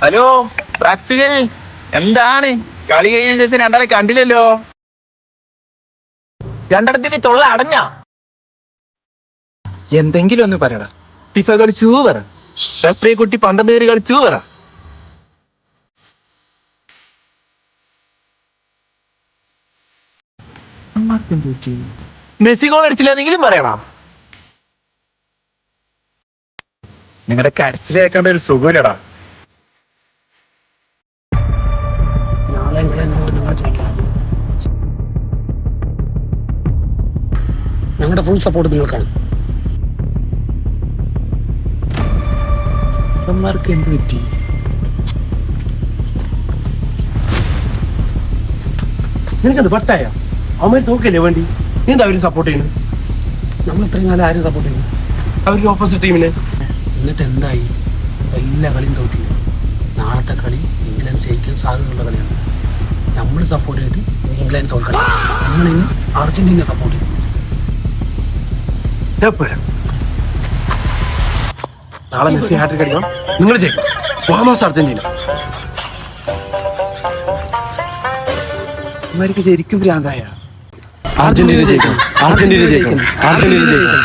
Hello പ്രാക്സികൻ, എന്താണ് കളി കഴിഞ്ഞ ശേഷം രണ്ടാളെ കണ്ടില്ലല്ലോ? രണ്ടിടത്തിന് തൊള്ള അടഞ്ഞ എന്തെങ്കിലും ഒന്ന് പറയടാ. ഫിഫ കളിച്ചു പറ, റഫറി കുട്ടി പന്ത്രണ്ട് പേര് കളിച്ചു പറ. മെസ്സി ഗോൾ അടിച്ചില്ലെന്നെങ്കിലും പറയണം. നിങ്ങളുടെ കരച്ചിൽ കേൾക്കേണ്ട ഒരു സുഖമില്ലടാ. ഞങ്ങളുടെ ഫുൾ സപ്പോർട്ട് നിങ്ങൾക്കാണ്. അവന്മാർക്ക് എന്ത് പറ്റി? നിനക്കത് പട്ടായ അവന്മാർ തോക്കല്ലേ വേണ്ടി നീ എന്താ അവരും സപ്പോർട്ട് ചെയ്യുന്നത്? നമ്മൾ ഇത്രയും കാലം ആരും സപ്പോർട്ട് ചെയ്യുന്നു. അവർക്ക് ഓപ്പോസിറ്റ് ടീമിനെ എന്നിട്ട് എന്തായി? എല്ലാ കളിയും തോറ്റില്ല. നാളത്തെ കളി ഇംഗ്ലണ്ട് ജയിക്കാൻ സാധ്യതയുള്ള കളിയാണ്. നമ്മൾ സപ്പോർട്ട് ചെയ്ത് ഇംഗ്ലണ്ട് തോൽക്കണം. നമ്മളിന്ന് അർജന്റീന സപ്പോർട്ട് ചെയ്യും. നാളെ മെസ്സി ഹാട്രിക് അടിക്കണം. നിങ്ങൾ ജയിക്കും. വാമോസ് അർജന്റീന. അവർക്ക് ശരിക്കും ഭ്രാന്തായ അർജന്റീന ജയിക്കണം. അർജന്റീന ജയിക്കണം. അർജന്റീന ജയിക്കണം.